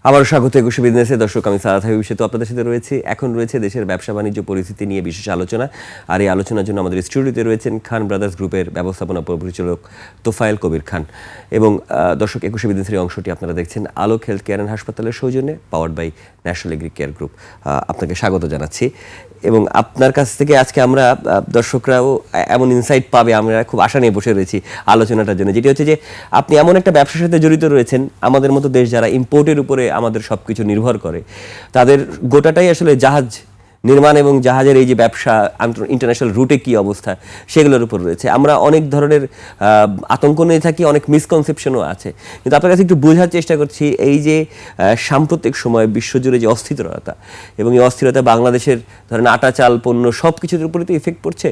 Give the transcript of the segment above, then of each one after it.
আবার স্বাগত ২১ বিজনেসে। দর্শক, আমি সারাত হাবিব সেতু আপনাদের সাথে রয়েছি। এখন রয়েছে দেশের ব্যবসা বাণিজ্য পরিস্থিতি নিয়ে বিশেষ আলোচনা। আর এই আলোচনার জন্য আমাদের স্টুডিওতে রয়েছেন খান ব্রাদার্স গ্রুপের ব্যবস্থাপনা পরিচালক তোফায়েল কবির খান। এবং দর্শক, ২১ বিজনেসের এই অংশটি আপনারা দেখছেন আলোক হেলথ কেয়ার অ্যান্ড হাসপাতালের সৌজন্যে, powered by National Agri Care Group. আপনাকে স্বাগত জানাচ্ছি। এবং আপনার কাছ থেকে আজকে আমরা দর্শকরাও এমন ইনসাইট পাবে, আমরা খুব আশা নিয়ে বসে রয়েছি আলোচনাটার জন্য, যেটি হচ্ছে যে আপনি এমন একটা ব্যবসার সাথে জড়িত রয়েছেন, আমাদের মতো দেশ যারা ইম্পোর্টের উপরে আমাদের সব কিছু নির্ভর করে, তাদের গোটাটাই আসলে জাহাজ নির্মাণ এবং জাহাজের এই যে ব্যবসা, ইন্টারন্যাশনাল রুটে কী অবস্থা, সেগুলোর উপর রয়েছে। আমরা অনেক ধরনের আতঙ্ক নিয়ে থাকি, অনেক মিসকনসেপশনও আছে। কিন্তু আপনার কাছে একটু বোঝার চেষ্টা করছি, এই যে সাম্প্রতিক সময়ে বিশ্বজুড়ে যে অস্থিরতা, এবং এই অস্থিরতা বাংলাদেশের ধরেন আটা চাল পণ্য সব কিছুর উপরে তো ইফেক্ট পড়ছে।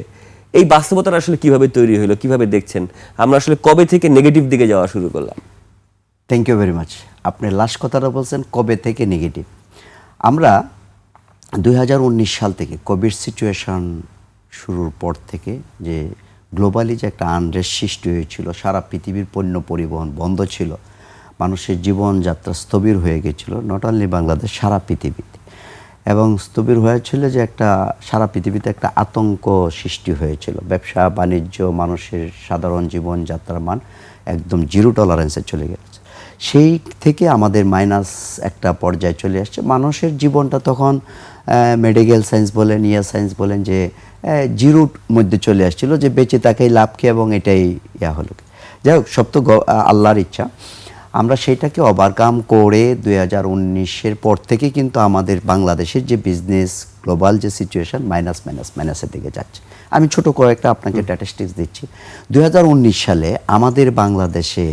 এই বাস্তবতাটা আসলে কিভাবে তৈরি হলো, কিভাবে দেখছেন? আমরা আসলে কবে থেকে নেগেটিভ দিকে যাওয়া শুরু করলাম? Thank you very much. আপনি লাস্ট কথাটা বলছেন কবে থেকে নেগেটিভ। আমরা 2019 সাল থেকে কোভিড সিচুয়েশন শুরুর পর থেকে যে গ্লোবালি যে একটা আনরেস্ট সৃষ্টি হয়েছিল, সারা পৃথিবীর পণ্য পরিবহন বন্ধ ছিল, মানুষের জীবনযাত্রা স্থবির হয়ে গেছিল, নট অনলি বাংলাদেশ, সারা পৃথিবীতে। এবং স্থবির হয়েছিল যে একটা সারা পৃথিবীতে একটা আতঙ্ক সৃষ্টি হয়েছিল। ব্যবসা বাণিজ্য, মানুষের সাধারণ জীবনযাত্রার মান একদম জিরো টলারেন্সে চলে গেছে। সেই থেকে আমাদের মাইনাস একটা পর্যায়ে চলে আসছে। মানুষের জীবনটা তখন মেডিকেল সায়েন্স বলেন, সায়েন্স বলেন, যে জিরোর মধ্যে চলে আসছিল, যে বেঁচে তাকেই লাভ কি, এবং এটাই হলো। যাই হোক, সব তো আল্লাহর ইচ্ছা। আমরা সেটাকে ওভারকাম করে 2019-এর পর থেকে কিন্তু আমাদের বাংলাদেশের যে বিজনেস গ্লোবাল যে সিচুয়েশন মাইনাসের দিকে যাচ্ছে। আমি ছোট করে একটা আপনাকে স্ট্যাটিস্টিক্স দিচ্ছি। 2019 সালে আমাদের বাংলাদেশে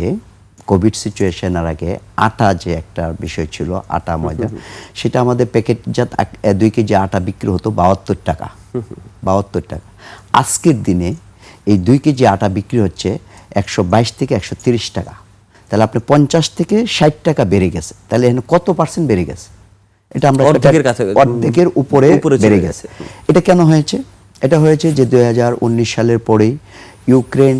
কোভিড সিচুয়েশনের আগে আটা যে একটা বিষয় ছিল, আটা ময়দা, সেটা আমাদের প্যাকেটজাত 2 কেজি আটা বিক্রি হতো 72 টাকা। 72 টাকা। আজকের দিনে এই 2 কেজি আটা বিক্রি হচ্ছে 122 থেকে 130 টাকা। তাহলে আপনি 50 থেকে 60 টাকা বেড়ে গেছে। তাহলে এখানে কত পার্সেন্ট বেড়ে গেছে? এটা আমরা অর্ধেকের উপরে বেড়ে গেছে। এটা কেন হয়েছে? এটা হয়েছে যে 2019 সালের পরেই ইউক্রেন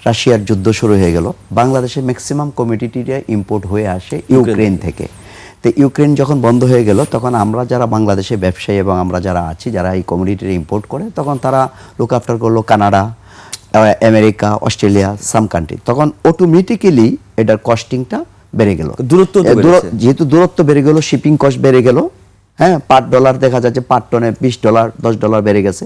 রাশিয়ার যুদ্ধ শুরু হয়ে গেল। বাংলাদেশে ম্যাক্সিমাম কমোডিটিটা ইম্পোর্ট হয়ে আসে ইউক্রেন থেকে। তো ইউক্রেন যখন বন্ধ হয়ে গেল, তখন আমরা যারা বাংলাদেশে ব্যবসায়ী এবং আমরা যারা আছি, যারা এই কমোডিটিটা ইম্পোর্ট করে, তখন তারা লুক আফটার করলো কানাডা, আমেরিকা, অস্ট্রেলিয়া, সাম কান্ট্রি। তখন অটোমেটিক্যালি এটার কস্টিংটা বেড়ে গেল। যেহেতু দূরত্ব বেড়ে গেল, শিপিং কস্ট বেড়ে গেল। হ্যাঁ, পার ডলার দেখা যাচ্ছে পার টনে $20, $10 বেড়ে গেছে।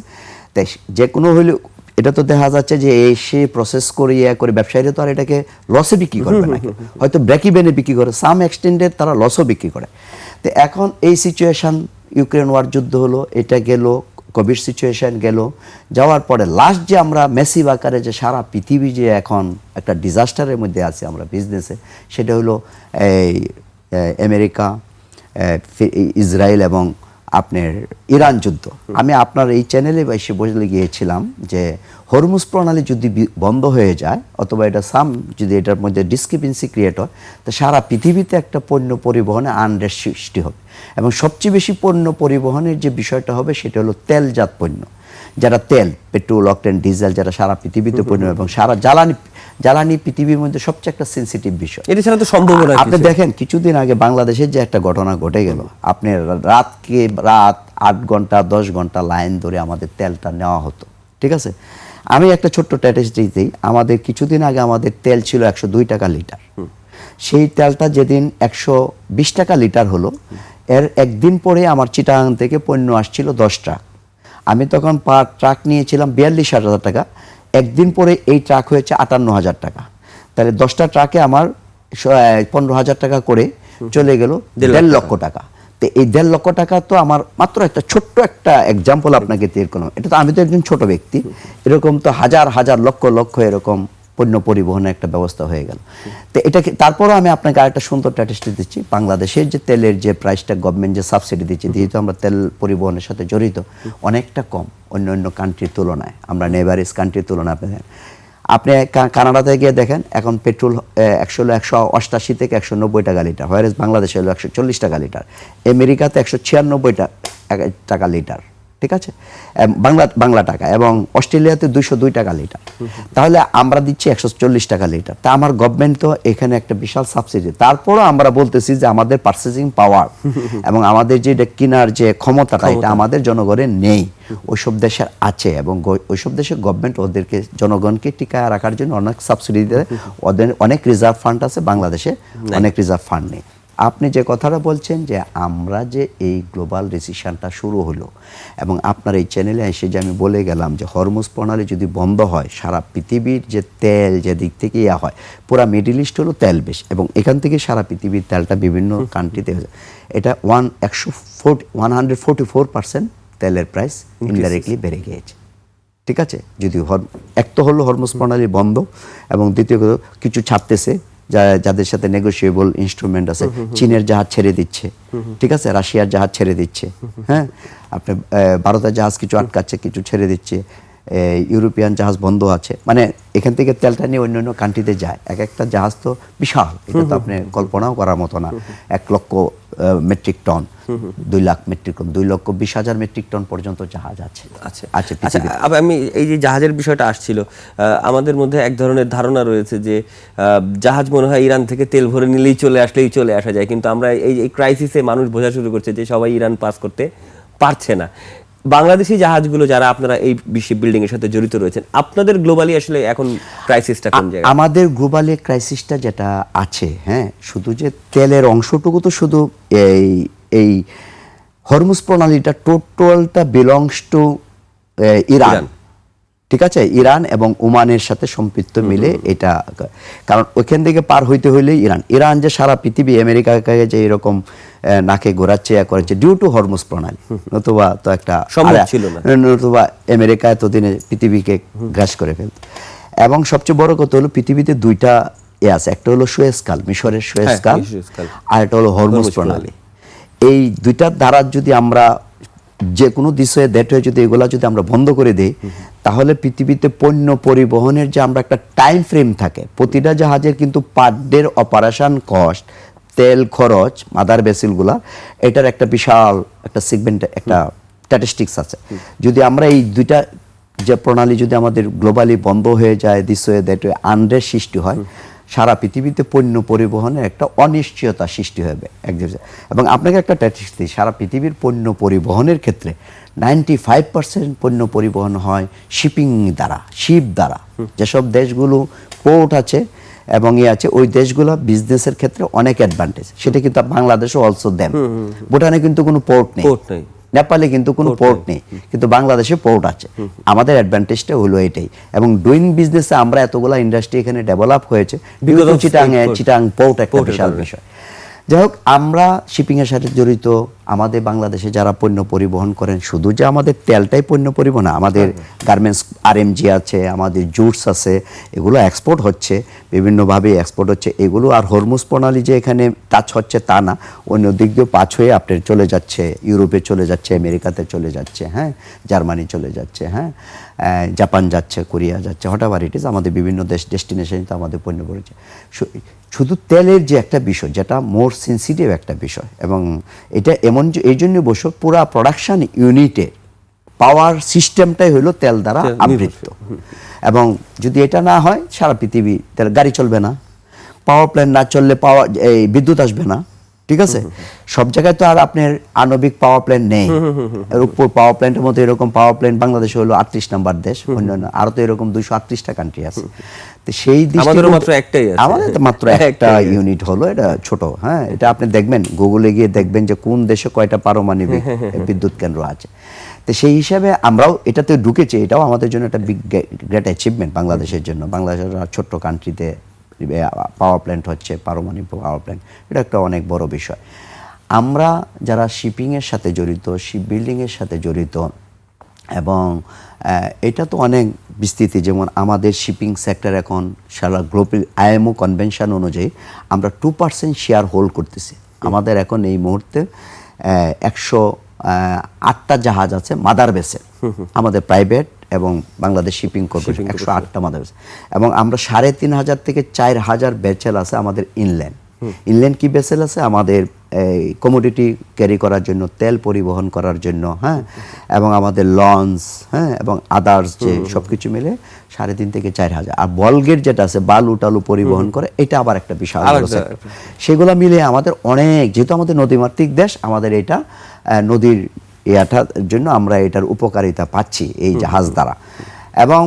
তাই যে কোনো হইলে এটা তো দেখা যাচ্ছে যে এসে প্রসেস করে করে ব্যবসায়ীরা তো আর এটাকে লসে বিক্রি করবে না, হয়তো ব্রেক ইভেনে বিক্রি করে, সাম এক্সটেন্ডে তারা লসও বিক্রি করে। তো এখন এই সিচুয়েশন, ইউক্রেন ওয়ার যুদ্ধ হলো, এটা গেল, কোভিড সিচুয়েশন গেল, যাওয়ার পরে লাস্ট যে আমরা মেসিভ আকারে যে সারা পৃথিবী যে এখন একটা ডিজাস্টারের মধ্যে আছে আমরা বিজনেসে, সেটা হলো এই আমেরিকা, ইসরায়েল এবং আপনার ইরান যুদ্ধ। আমি আপনার এই চ্যানেলে এসে বলে গিয়েছিলাম যে হরমুজ প্রণালী যদি বন্ধ হয়ে যায়, অথবা এটা যদি এটার মধ্যে ডিসক্রিপেন্সি ক্রিয়েট হয়, তো সারা পৃথিবীতে একটা পণ্য পরিবহনে আনরেস্ট সৃষ্টি হবে। এবং সবচেয়ে বেশি পণ্য পরিবহনের যে বিষয়টা হবে, সেটা হলো তেলজাত পণ্য, যারা তেল, পেট্রোল, অকটেন, ডিজেল, যারা সারা পৃথিবীতে পণ্য, এবং সারা জ্বালানি পৃথিবীর মধ্যে সবচেয়ে একটা সেন্সিটিভ বিষয়। এটা ছাড়া তো সম্ভব না। আপনি দেখেন, কিছুদিন আগে বাংলাদেশের যে একটা ঘটনা ঘটে গেল, আপনি রাত 8 ঘন্টা 10 ঘন্টা লাইন ধরে আমাদের তেলটা নেওয়া হতো। ঠিক আছে, আমি একটা ছোট্ট স্ট্যাটিস্টিক্স দিই। আমাদের কিছুদিন আগে আমাদের তেল ছিল 102 টাকা লিটার। সেই তেলটা যেদিন 120 টাকা লিটার হলো, এর একদিন পরে আমার চিটাগাং থেকে পণ্য আসছিল 10 ট্রাক। আমি তখন পার ট্রাক নিয়েছিলাম 42,000 টাকা। একদিন পরে এই ট্রাক হয়েছে 58,000 টাকা। তাহলে 10টা ট্রাকে আমার 15,000 টাকা করে চলে গেল 1.5 লক্ষ টাকা। তো এই 1.5 লক্ষ টাকা তো আমার মাত্র একটা ছোট্ট একটা এক্সাম্পল আপনাকে দিয়ে কোনো, এটা তো আমি তো একজন ছোট ব্যক্তি, এরকম তো হাজার হাজার লক্ষ লক্ষ এরকম পণ্য পরিবহনের একটা ব্যবস্থা হয়ে গেল। তো এটাকে তারপরও আমি আপনাকে আরেকটা সুন্দর স্ট্যাটিস্টিক দিচ্ছি। বাংলাদেশের যে তেলের যে প্রাইসটা গভর্নমেন্ট যে সাবসিডি দিচ্ছে, যেহেতু আমরা তেল পরিবহনের সাথে জড়িত, অনেকটা কম অন্য কান্ট্রির তুলনায়, আমরা নেবারিজ কান্ট্রির তুলনায়। আপনি কানাডাতে গিয়ে দেখেন, এখন পেট্রোল 180 থেকে 190 টাকা লিটার, হোয়ারেজ বাংলাদেশে হলো 140 টাকা লিটার, আমেরিকাতে 196 টাকা লিটার। ঠিক আছে, বাংলা টাকা, এবং অস্ট্রেলিয়াতে 202 টাকা লিটার। তাহলে আমরা দিচ্ছি 140 টাকা লিটার। তা আমার গভর্নমেন্ট তো এখানে একটা বিশাল সাবসিডি, তারপরও আমরা বলতেছি যে আমাদের পারচেজিং পাওয়ার এবং আমাদের যে কেনার যে ক্ষমতাটা এটা আমাদের জনগণের নেই, ওইসব দেশের আছে, এবং ওইসব দেশের গভর্নমেন্ট ওদেরকে জনগণকে টিকায় রাখার জন্য অনেক সাবসিডি দেয়, ওদের অনেক রিজার্ভ ফান্ড আছে, বাংলাদেশে অনেক রিজার্ভ ফান্ড নেই। আপনি যে কথাটা বলছেন যে আমরা যে এই গ্লোবাল রিসেশনটা শুরু হলো, এবং আপনার এই চ্যানেলে এসে যে আমি বলে গেলাম যে হরমুজ প্রণালী যদি বন্ধ হয়, সারা পৃথিবীর যে তেল যে দিক থেকে ইয়া হয়, পুরা মিডল ইস্ট হলো তেল বেশ, এবং এখান থেকে সারা পৃথিবীর তেলটা বিভিন্ন কান্ট্রিতে হয়েছে। এটা 144% তেলের প্রাইস ইনডাইরেক্টলি বেড়ে গিয়েছে। ঠিক আছে, যদি এক তো হলো হরমুজ প্রণালী বন্ধ, এবং দ্বিতীয় কিছু ছাপতেছে যাদের সাথে নেগোশিয়েবল ইনস্ট্রুমেন্ট আছে, চীনের জাহাজ ছেড়ে দিচ্ছে, ঠিক আছে, রাশিয়ার জাহাজ ছেড়ে দিচ্ছে, হ্যাঁ, আপনি ভারতের জাহাজ কিছু আটকাচ্ছে, কিছু ছেড়ে দিচ্ছে, ইউরোপিয়ান জাহাজ বন্ধ আছে, মানে এখান থেকে তেলটা নিয়ে অন্যান্য কান্ট্রিতে যায়। এক একটা জাহাজ তো বিশাল, এটা তো আপনি কল্পনাও করার মতো না। 1 lakh metric ton, 2 lakh metric ton, 2,20,000 metric ton পর্যন্ত জাহাজ আছে। আচ্ছা, আমি এই যে জাহাজের বিষয়টা আসছিল, আমাদের মধ্যে এক ধরনের ধারণা রয়েছে যে জাহাজ মনে হয় ইরান থেকে তেল ভরে নিলেই চলে আসা যায়, কিন্তু আমরা এই ক্রাইসিসে মানুষ বোঝা শুরু করছে যে সবাই ইরান পাস করতে পারছে না। বাংলাদেশি জাহাজগুলো যারা আপনারা এই বিশ্ব বিল্ডিং এর সাথে জড়িত রয়েছেন, আপনাদের গ্লোবালি আসলে এখন ক্রাইসিসটা কোন জায়গায়? আমাদের গ্লোবালি ক্রাইসিসটা যেটা আছে, হ্যাঁ, শুধু যে তেলের অংশটুকু তো শুধু এই হরমুজ প্রণালীটা টোটালটা বিলংস টু ইরান, ঠিক আছে, ইরান এবং ওমানের সাথে সম্পৃক্ত মিলে এটা, কারণ ওইখান থেকে পার হইতে হইলে ইরান যে সারা পৃথিবী আমেরিকাকে যে এরকম নাকে ঘোরাচ্ছে করেছে ডিউ টু হরমুজ প্রণালী, নতুবা তো একটা সম্ভব ছিল না, নতুবা আমেরিকা এতদিনে পৃথিবীকে গ্রাস করে ফেলত। এবং সবচেয়ে বড় কথা হলো পৃথিবীতে 2টা আছে, একটা হলো সুয়েজ খাল, মিশরের সুয়েজ খাল, আর একটা হলো হরমুজ প্রণালী। এই 2টার দ্বারা যদি আমরা যে কোনো দিশে দ্যাট হয়ে যদি এগুলা যদি আমরা বন্ধ করে দিই, তাহলে পৃথিবীতে পণ্য পরিবহনের যে আমরা একটা টাইম ফ্রেম থাকে, প্রতিটা জাহাজের কিন্তু পার ডের অপারেশন কস্ট, তেল খরচ, মাদার ভেসেলগুলা, এটার একটা বিশাল একটা সেগমেন্ট, একটা স্ট্যাটিস্টিক্স আছে। যদি আমরা এই 2টা যে প্রণালী যদি আমাদের গ্লোবালি বন্ধ হয়ে যায়, দিস হয়ে দ্যাট হয়ে আনরেস্ট সৃষ্টি হয়, সারা পৃথিবীতে পণ্য পরিবহনের একটা অনিশ্চয়তা সৃষ্টি হবে। এবং আপনাকে একটা স্ট্যাটিস্টিক্স দিই, সারা পৃথিবীর পণ্য পরিবহনের ক্ষেত্রে 95% পণ্য পরিবহন হয় শিপিং দ্বারা, শিপ দ্বারা। যেসব দেশগুলো পোর্ট আছে এবং আছে, ওই দেশগুলো বিজনেসের ক্ষেত্রে অনেক অ্যাডভান্টেজ, সেটা কিন্তু বাংলাদেশও অলসো দেন। ভুটানে কিন্তু কোনো পোর্ট নেই, নেপালে কিন্তু কোনো পোর্ট নেই, কিন্তু বাংলাদেশে পোর্ট আছে। আমাদের অ্যাডভান্টেজটা হলো এটাই, এবং ডুইং বিজনেসে আমরা এতগুলা ইন্ডাস্ট্রি এখানে ডেভেলপ হয়েছে, চিটাং পোর্ট একটা বিশাল বিষয়। যাই হোক, আমরা শিপিংয়ের সাথে জড়িত, আমাদের বাংলাদেশে যারা পণ্য পরিবহন করেন, শুধু যে আমাদের তেলটাই পণ্য পরিবহন, আমাদের গার্মেন্টস RMG আছে, আমাদের জুটস আছে, এগুলো এক্সপোর্ট হচ্ছে, বিভিন্নভাবে এক্সপোর্ট হচ্ছে এগুলো। আর হরমুজ প্রণালী যে এখানে টাচ হচ্ছে তা না, অন্য দিক দিয়ে পাঁচ হয়ে আপনার চলে যাচ্ছে, ইউরোপে চলে যাচ্ছে, আমেরিকাতে চলে যাচ্ছে, হ্যাঁ, জার্মানি চলে যাচ্ছে, হ্যাঁ, জাপান যাচ্ছে, কোরিয়া যাচ্ছে, হোয়াটএভার ইট ইজ, আমাদের বিভিন্ন ডেস্টিনেশনে তো আমাদের পণ্য পড়েছে। শুধু তেলের যে একটা বিষয়, যেটা মোর সেন্সিটিভ একটা বিষয়, এবং এটা এমন যে এই জন্য বসে পুরা প্রোডাকশন ইউনিটের পাওয়ার সিস্টেমটাই হলো তেল দ্বারা আবৃত। এবং যদি এটা না হয়, সারা পৃথিবী তেল, গাড়ি চলবে না, পাওয়ার প্ল্যান্ট না চললে বিদ্যুৎ আসবে না, ঠিক আছে। সব জায়গায় তো আর আপনার আণবিক পাওয়ার প্ল্যান্ট নেই। এর উপর পাওয়ার প্ল্যান্টের মধ্যে এরকম পাওয়ার প্ল্যান্ট বাংলাদেশ হলো 38 নম্বর দেশ, অন্যান্য আরো তো এরকম 238টা কান্ট্রি আছে। তো সেই আমাদের মাত্র একটাই আছে, আমাদের তো মাত্র একটা ইউনিট হলো, এটা ছোট, হ্যাঁ, এটা আপনি দেখবেন গুগলে গিয়ে দেখবেন যে কোন দেশে কয়টা পারমাণবিক বিদ্যুৎ কেন্দ্র আছে। তো সেই হিসাবে আমরাও এটাতে ঢুকেছি, এটাও আমাদের জন্য একটা বিগ গ্রেট অ্যাচিভমেন্ট বাংলাদেশের জন্য। বাংলাদেশের ছোট্ট কান্ট্রিতে পাওয়ার প্ল্যান্ট হচ্ছে, পারমাণবিক পাওয়ার প্ল্যান্ট, এটা একটা অনেক বড় বিষয়। আমরা যারা শিপিংয়ের সাথে জড়িত, শিপ বিল্ডিংয়ের সাথে জড়িত, এবং এটা তো অনেক বিস্তৃতি, যেমন আমাদের শিপিং সেক্টর এখন সারা গ্লোবাল IMO কনভেনশন অনুযায়ী আমরা 2% শেয়ার হোল্ড করতেছি। আমাদের এখন এই মুহূর্তে 108টা জাহাজ আছে মাদার ভেসেল, আমাদের প্রাইভেট এবং বাংলাদেশ শিপিং কর্পোরেশন 108টা মাদার ভেসেল, এবং আমরা 3,500 থেকে 4,000 ভেসেল আছে আমাদের ইনল্যান্ড। ইনল্যান্ড কি ভেসেল আছে আমাদের কমোডিটি ক্যারি করার জন্য, তেল পরিবহন করার জন্য, হ্যাঁ, এবং আমাদের লঞ্চ, হ্যাঁ, এবং আদার্স যে সব কিছু মিলে 3.5 থেকে 4,000। আর বলগেট যেটা আছে বালু টালু পরিবহন করে, এটা আবার একটা বিশাল বড় sector। সেগুলো মিলে আমাদের অনেক, যেহেতু আমাদের নদীমাতৃক দেশ, আমাদের এটা নদীর ইয়াটার জন্য আমরা এটার উপকারিতা পাচ্ছি এই জাহাজ দ্বারা। এবং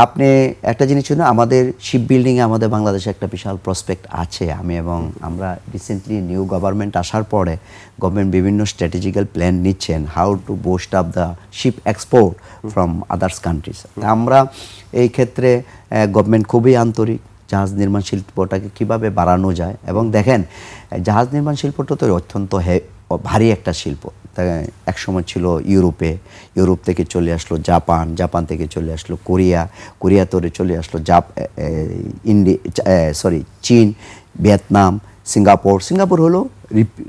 আপনি একটা জিনিস শুনুন, আমাদের শিপ বিল্ডিংয়ে আমাদের বাংলাদেশে একটা বিশাল প্রসপেক্ট আছে। আমরা রিসেন্টলি নিউ গভর্নমেন্ট আসার পরে গভর্নমেন্ট বিভিন্ন স্ট্র্যাটেজিক্যাল প্ল্যান নিচ্ছেন how to boost up the ship export from others countries. আমরা এই ক্ষেত্রে গভর্নমেন্ট খুবই আন্তরিক, জাহাজ নির্মাণ শিল্পটাকে কিভাবে বাড়ানো যায়। এবং দেখেন, জাহাজ নির্মাণ শিল্পটা তো অত্যন্ত ভারী একটা শিল্প। এক সময় ছিল ইউরোপ থেকে চলে আসলো জাপান থেকে চলে আসলো কোরিয়া থেকে চলে আসলো চীন, ভিয়েতনাম, সিঙ্গাপুর হলো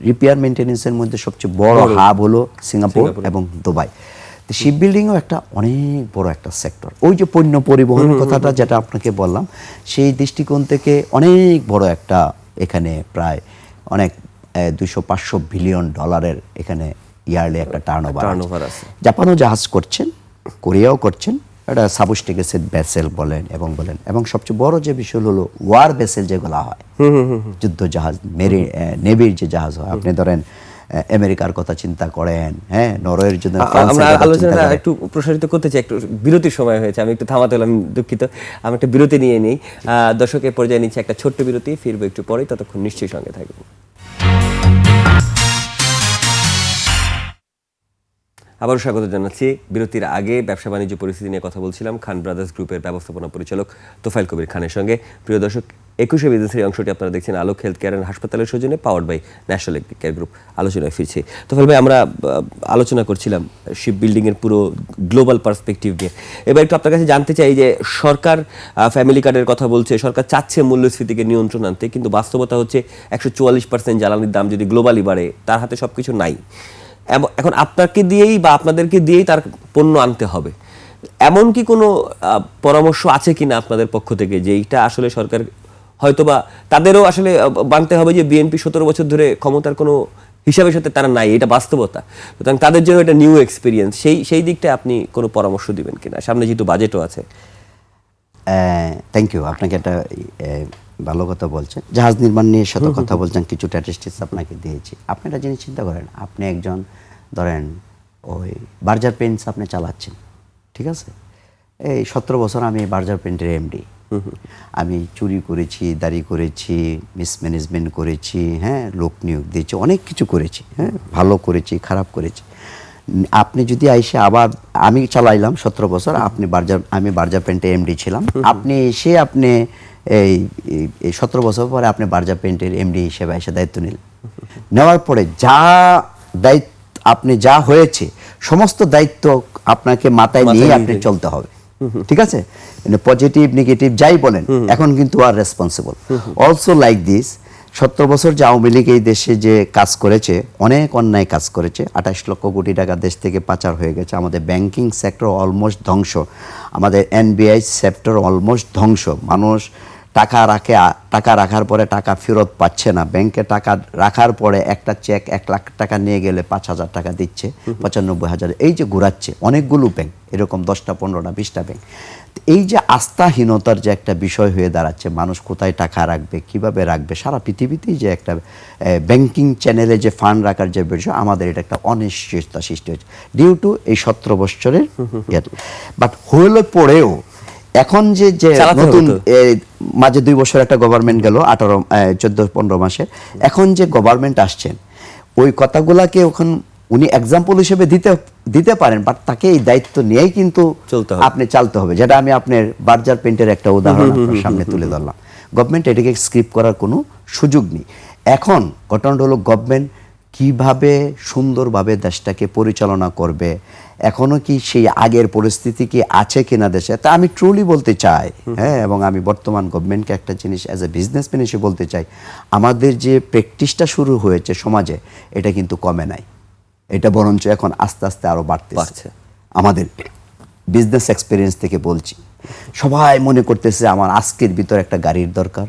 রিপেয়ার মেনটেন্যান্সের মধ্যে সবচেয়ে বড় হাব হলো সিঙ্গাপুর এবং দুবাই। তো শিপ বিল্ডিংও একটা অনেক বড় একটা সেক্টর। ওই যে পণ্য পরিবহনের কথাটা যেটা আপনাকে বললাম, সেই দৃষ্টিকোণ থেকে অনেক বড় একটা, এখানে প্রায় অনেক 200-500 বিলিয়ন ডলারের এখানে ইয়ারলি একটা টার্নওভার আছে। জাপানও জাহাজ করছেন, কোরিয়াও করছেন, এটা সাবস্টিকেটেড ভেসেল বলেন এবং সবচেয়ে বড় যে বিষয় হলো ওয়ার ভেসেল যেগুলো হয়, যুদ্ধ জাহাজ, নেভির যে জাহাজ হয়। আপনি ধরেন আমেরিকার কথা চিন্তা করেন, হ্যাঁ, নরওয়ের জন্য। আমরা আলোচনাটা একটু প্রসারিত করতে চাই, একটু বিরতির সময় হয়েছে, আমি একটু থামাতে হলাম, দুঃখিত। আমি একটা বিরতি নিয়ে নিই, দর্শকের পর্যায়ে নিচ্ছে একটা ছোট্ট বিরতি, ফিরবো একটু পরে, ততক্ষণ নিশ্চয়ই সঙ্গে থাকবেন। আবারও স্বাগত জানাচ্ছি। বিরতির আগে ব্যবসা বাণিজ্য পরিস্থিতি নিয়ে কথা বলছিলাম খান ব্রাদার্স গ্রুপের ব্যবস্থাপনা পরিচালক তোফায়েল কবির খানের সঙ্গে। প্রিয় দর্শক, 21শে বিজনেসের অংশটি আপনারা দেখছেন আলোক হেলথ কেয়ার অ্যান্ড হাসপাতালের সৌজন্যে, powered by National Agri Care Group. আলোচনায় ফিরছি। তোফায়েল ভাই, আমরা আলোচনা করছিলাম শিপ বিল্ডিংয়ের পুরো গ্লোবাল পার্সপেক্টিভ নিয়ে। এবার একটু আপনার কাছে জানতে চাই যে সরকার ফ্যামিলি কার্ডের কথা বলছে, সরকার চাচ্ছে মূল্যস্ফীতিকে নিয়ন্ত্রণ আনতে, কিন্তু বাস্তবতা হচ্ছে 144% জ্বালানির দাম যদি গ্লোবালি বাড়ে, তার হাতে সব কিছু নাই। এখন আপনাকে দিয়েই বা আপনাদেরকে দিয়েই তার পণ্য আনতে হবে, এমন কি কোনো পরামর্শ আছে কিনা আপনাদের পক্ষ থেকে, যে এইটা আসলে সরকার হয়তোবা তাদেরও আসলে মানতে হবে যে বিএনপি 17 বছর ধরে ক্ষমতার কোনো হিসাবের সাথে তারা নাই, এটা বাস্তবতা। সুতরাং তাদের জন্য এটা নিউ এক্সপিরিয়েন্স, সেই দিকটা আপনি কোনো পরামর্শ দিবেন কিনা? সামনে যেহেতু বাজেটও আছে। থ্যাংক ইউ, আপনাকে একটা ভালো কথা বলছেন। জাহাজ নির্মাণ নিয়ে সাথে কথা বলছেন, কিছু স্ট্যাটিস্টিক্স আপনাকে দিয়েছি। আপনি একটা জিনিস চিন্তা করেন, আপনি একজন ধরেন ওই বার্জার পেন্টস আপনি চালাচ্ছেন, ঠিক আছে? এই 17 বছর আমি বার্জার পেন্টের এমডি। আমি চুরি করেছি, দাড়ি করেছি, মিসম্যানেজমেন্ট করেছি, হ্যাঁ, লোক নিয়োগ দিয়েছি, অনেক কিছু করেছি, হ্যাঁ, ভালো করেছি, খারাপ করেছি। আপনি যদি আইসে আবার, আমি চালাইলাম 17 বছর, আমি বার্জার পেন্টে এমডি ছিলাম, আপনি এসে এই 17 বছর পরে আপনি বার্জার পেন্টের এমডি হিসেবে এসে দায়িত্ব নিলেন। নেওয়ার পরে আপনি যা হয়েছে সমস্ত দায়িত্ব আপনাকে মাথায় নিয়ে আপনি চলতে হবে, ঠিক আছে? পজিটিভ নেগেটিভ যাই বলেন, এখন কিন্তু আর রেসপন্সিবল। অলসো লাইক দিস, 17 বছর যে আওয়ামী লীগ এই দেশে যে কাজ করেছে, অনেক অন্যায় কাজ করেছে, 28 লক্ষ কোটি টাকা দেশ থেকে পাচার হয়ে গেছে, আমাদের ব্যাংকিং সেক্টর অলমোস্ট ধ্বংস, আমাদের এনবিআই সেক্টর অলমোস্ট ধ্বংস। মানুষ টাকা রাখার পরে টাকা ফেরত পাচ্ছে না, ব্যাংকে টাকা রাখার পরে একটা চেক 1 লাখ টাকা নিয়ে গেলে 5,000 টাকা দিচ্ছে, 95,000, এই যে ঘুরাচ্ছে অনেকগুলো ব্যাংক, এরকম 10টা 15টা 20টা ব্যাংক। এই যে আস্থাহীনতার যে একটা বিষয় হয়ে দাঁড়াচ্ছে, মানুষ কোথায় টাকা রাখবে, কিভাবে রাখবে, সারা পৃথিবীতেই যে একটা ব্যাংকিং চ্যানেলে যে ফান্ড রাখার যে বিষয়, আমাদের এটা একটা অনিশ্চয়তা সৃষ্টি হয়েছে ডিউ টু এই 17 বছরের। বাট হলে পরেও এখন যে নতুন মাঝে 2 বছর একটা গভর্নমেন্ট গেল, 14-15 মাসে, এখন যে গভর্নমেন্ট আসছেন, ওই কথাগুলাকে ওখান উনি এক্সাম্পল হিসেবে দিতে পারেন, বাট তাকে এই দায়িত্ব নিয়েই কিন্তু আপনি চালতে হবে। যেটা আমি আপনার বার্জার পেন্টের একটা উদাহরণ আপনার সামনে তুলে ধরলাম। গভর্নমেন্ট এটাকে স্ক্রিপ্ট করার কোনো সুযোগ নেই। এখন ঘটনাটা হলো গভর্নমেন্ট কিভাবে সুন্দরভাবে দেশটাকে পরিচালনা করবে, এখনো কি সেই আগের পরিস্থিতি কি আছে কিনা দেশে, তা আমি ট্রুলি বলতে চাই, হ্যাঁ। এবং আমি বর্তমান গভর্নমেন্টকে একটা জিনিস অ্যাজ এ বিজনেসম্যান হিসেবে বলতে চাই, আমাদের যে প্র্যাকটিসটা শুরু হয়েছে সমাজে, এটা কিন্তু কমে নাই, এটা বরঞ্চ এখন আস্তে আস্তে আরও বাড়তেছে। আমাদের বিজনেস এক্সপিরিয়েন্স থেকে বলছি, সবাই মনে করতেছে আমার আজকের ভিতর একটা গাড়ির দরকার,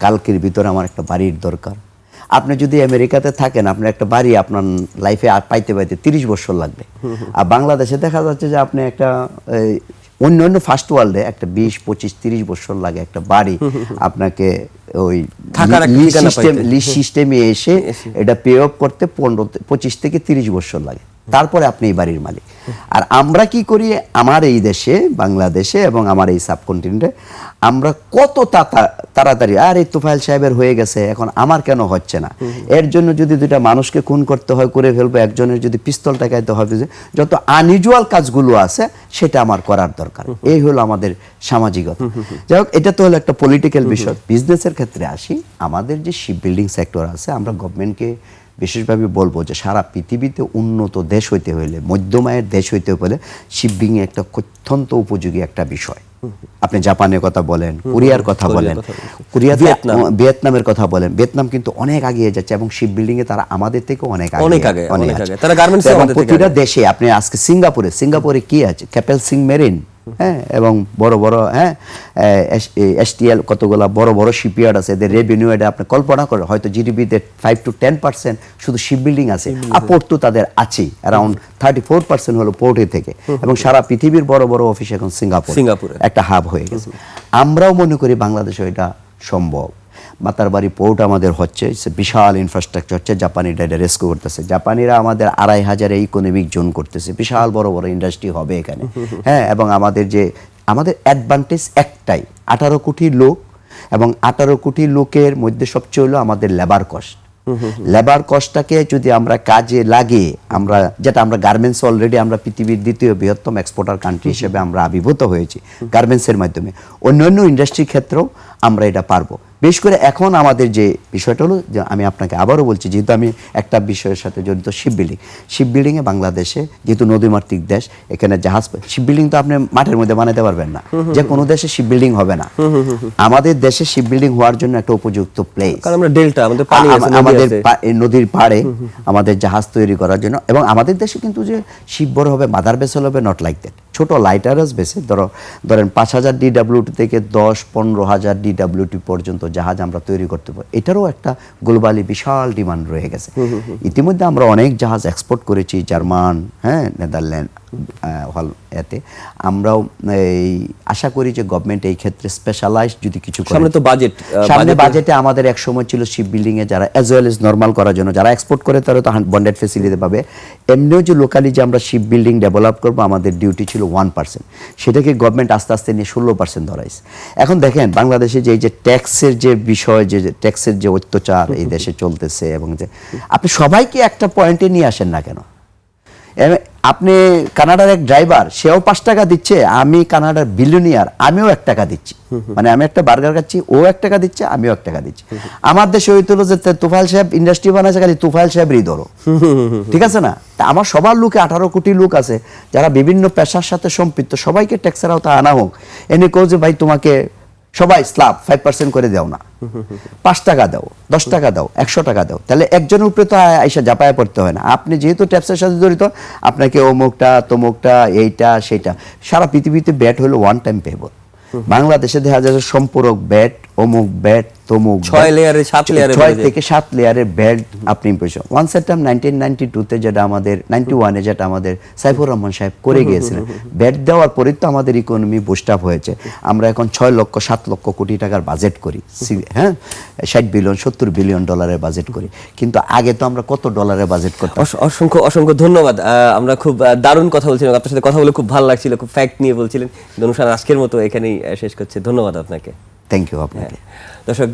কালকের ভিতরে আমার একটা বাড়ির দরকার, আপনি যদি আমেরিকাতে থাকেন, আপনার একটা বাড়ি আপনার লাইফে পাইতে পাইতে 30 বছর লাগবে। আর বাংলাদেশে দেখা যাচ্ছে যে আপনি একটা অন্য ফার্স্ট ওয়ার্ল্ডে একটা 20, 25, 30 বছর লাগে একটা বাড়ি আপনাকে ওই থাকার একটা ঠিকানা পাইতে। লিজ সিস্টেমে এসে এটা পে অফ করতে 25 থেকে 30 বছর লাগে, তারপরে আপনি এই বাড়ির মালিক। আর আমরা কি করি আমার এই দেশে, বাংলাদেশে এবং আমার এই সাবকন্টিনেন্টে, আমরা কত তাড়াতাড়ি আর এই তোফায়েল সাহেবের হয়ে গেছে, এখন আমার কেন হচ্ছে না, এর জন্য যদি দুইটা মানুষকে খুন করতে হয় করে ফেলবো, একজনের যদি পিস্তল টাকাইতে হবে, যত আনইউজুয়াল কাজগুলো আছে সেটা আমার করার দরকার। এই হলো আমাদের সামাজিকতা। যাই হোক, এটা তো হলো একটা পলিটিক্যাল বিষয়। বিজনেসের ক্ষেত্রে আসি, আমাদের যে শিপ বিল্ডিং সেক্টর আছে, আমরা গভর্নমেন্টকে বিশেষভাবে বলবো যে সারা পৃথিবীতে উন্নত দেশ হইতে হইলে, মধ্যম আয়ের দেশ হইতে হলে শিপিং একটা অত্যন্ত উপযোগী একটা বিষয়। আপনি জাপানের কথা বলেন, কোরিয়ার কথা বলেন, ভিয়েতনামের কথা বলেন, ভিয়েতনাম কিন্তু অনেক এগিয়ে যাচ্ছে এবং শিপ বিল্ডিং এ তারা আমাদের থেকে অনেক আগে। তারা গার্মেন্টস প্রতিটা দেশে, আপনি আজকে সিঙ্গাপুরে কি আছে, ক্যাপেল সিং মেরিন, হ্যাঁ, এবং বড় বড় এসটিএল কতগুলা বড় বড় শিপইয়ার্ড আছে, এদের রেভিনিউ এটা আপনি কল্পনা করেন, হয়তো জিডিপিতে 5 to 10% শুধু শিপ বিল্ডিং আছে। আর পোর্ট তো তাদের আছেই, অ্যারাউন্ড 34% হলো পোর্টে থেকে, এবং সারা পৃথিবীর বড় বড় অফিস এখন সিঙ্গাপুরে একটা হাব হয়ে গেছে। আমরাও মনে করি বাংলাদেশে এটা সম্ভব। মাতারবাড়ি পোর্ট আমাদের হচ্ছে, বিশাল ইনফ্রাস্ট্রাকচার হচ্ছে, জাপানিরা এটা রেস্কিউ করতেছে, জাপানিরা আমাদের 2500 ইকোনমিক জোন করতেছে, বিশাল বড় বড় ইন্ডাস্ট্রি হবে এখানে, হ্যাঁ। এবং আমাদের অ্যাডভান্টেজ একটাই, 18 কোটি লোক, এবং 18 কোটি লোকের মধ্যে সবচেয়ে হলো আমাদের লেবার কস্ট। লেবার কস্টটাকে যদি আমরা কাজে লাগিয়ে, যেটা আমরা গার্মেন্টস, অলরেডি আমরা পৃথিবীর দ্বিতীয় বৃহত্তম এক্সপোর্টার কান্ট্রি হিসেবে আমরা আবির্ভূত হয়েছি গার্মেন্টসের মাধ্যমে, অন্যান্য ইন্ডাস্ট্রির ক্ষেত্রেও আমরা এটা পারবো। বিশেষ করে এখন আমাদের যে বিষয়টা হলো, যে আমি আপনাকে আবারও বলছি, যেহেতু আমি একটা বিষয়ের সাথে জড়িত, শিপ বিল্ডিংয়ে বাংলাদেশে যেহেতু নদীমাতৃক দেশ, এখানে জাহাজ, শিপ বিল্ডিং তো আপনি মাঠের মধ্যে বানাতে পারবেন না, যে কোনো দেশে শিপ বিল্ডিং হবে না। আমাদের দেশে শিপ বিল্ডিং হওয়ার জন্য একটা উপযুক্ত প্লেস, কারণ আমরা ডেল্টা, আমাদের পানি আছে, আমাদের নদীর পাড়ে আমাদের জাহাজ তৈরি করার জন্য। এবং আমাদের দেশে কিন্তু যে শিপ বড় হবে, মাদার ভেসেল হবে, নট লাইক দ্যাট। ছোট লাইটারাস বেসে ধরেন 5000 ডিডাব্লিউটি থেকে 10-15,000 ডিডাব্লিউটি পর্যন্ত জাহাজ আমরা তৈরি করতে পারি। এটারও একটা গ্লোবালি বিশাল ডিমান্ড রয়ে গেছে। ইতিমধ্যে আমরা অনেক জাহাজ এক্সপোর্ট করেছি, জার্মান, হ্যাঁ, নেদারল্যান্ড, এতে আমরাও আশা করি যে গভর্নমেন্ট এই ক্ষেত্রে স্পেশালাইজড যদি কিছু করে। সামনে বাজেটে আমাদের এক সময় ছিল শিপ বিল্ডিং এ যারা অ্যাজ ওয়েল এজ নর্মাল করার জন্য, যারা এক্সপোর্ট করে তারা তো বন্ডেড ফেসিলিটি পাবে। এমনিও যে লোকালি যে আমরা শিপ বিল্ডিং ডেভেলপ করবো, আমাদের ডিউটি ছিল 1%, সেটাকে গভর্নমেন্ট আস্তে আস্তে নিয়ে 16% ধরাইছে। এখন দেখেন বাংলাদেশে যে ট্যাক্সের যে বিষয়, যে ট্যাক্সের যে অত্যাচার এই দেশে চলতেছে, এবং যে আপনি সবাইকে একটা পয়েন্টে নিয়ে আসেন না কেন। আপনি কানাডার এক ড্রাইভার, সেও 5 টাকা দিচ্ছে, আমি কানাডার বিলিয়নিয়ার, আমিও 1 টাকা দিচ্ছি, মানে আমি একটা বার্গার খাচ্ছি, ও 1 টাকা দিচ্ছে, আমিও 1 টাকা দিচ্ছি। আমার দেশে হইতে হলো যে তোফায়েল সাহেব ইন্ডাস্ট্রি বানাইছে, খালি তোফায়েল সাহেবই ধরো, ঠিক আছে না? তা আমার সবার লোকে 18 কোটি লোক আছে যারা বিভিন্ন পেশার সাথে সম্পৃক্ত, সবাইকে ট্যাক্সের আওতা আনা হোক। এনে কেউ যে ভাই তোমাকে সবাই স্ল্যাব 5% করে দাও না, 5 টাকা দাও, 10 টাকা দাও, 100 টাকা দাও, তাহলে একজনের উপরে তো আইসা জাপায় পড়তে হয় না। আপনি যেহেতু ট্যাক্সের সাথে জড়িত, আপনাকে অমুকটা তমুকটা এইটা সেটা, সারা পৃথিবীতে ব্যাট হলো ওয়ান টাইম পেবল। বাংলাদেশে দেখা যাচ্ছে সম্পূরক ব্যাট, অমুক ব্যাট, তমুক 6 লেয়ারে 7 লেয়ারে 6 থেকে 7 লেয়ারের ব্যাট আপনি ইম্প্রেশন। ওয়ান সেটআপ 1992-তে যেটা আমাদের 91-এ যেটা আমাদের সাইফুর রহমান সাহেব করে গিয়েছিলেন, ব্যাট দেওয়ার পরেই তো আমাদের ইকোনমি বুস্ট আপ হয়েছে। আমরা এখন 6-7 লক্ষ কোটি টাকার বাজেট করি, হ্যাঁ, 60 বিলিয়ন 70 বিলিয়ন ডলারের বাজেট করি, কিন্তু আগে তো আমরা কত ডলারের বাজেট করতাম। অসংখ্য ধন্যবাদ। আমরা খুব দারুণ কথা বলছিলাম, আপনার সাথে কথা বলে খুব ভালো লাগছিল, খুব ফ্যাক্ট নিয়ে বলছিলেন। অনুষ্ঠান আজকের মতো এখানেই শেষ করছে। ধন্যবাদ আপনাকে। থ্যাংক ইউ আপনাকে। দর্শক,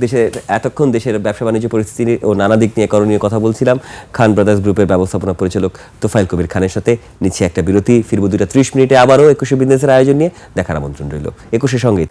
এতক্ষণ দেশের ব্যবসা বাণিজ্য পরিস্থিতি ও নানা দিক নিয়ে করণীয় কথা বলছিলাম খান ব্রাদার্স গ্রুপের ব্যবস্থাপনা পরিচালক তোফায়েল কবির খানের সাথে। নিচ্ছে একটা বিরতি, ফিরবো 2:30 মিনিটে আবারও 21শে বিজনেসের আয়োজন নিয়ে। দেখার আমন্ত্রণ রইল 21শে সঙ্গে।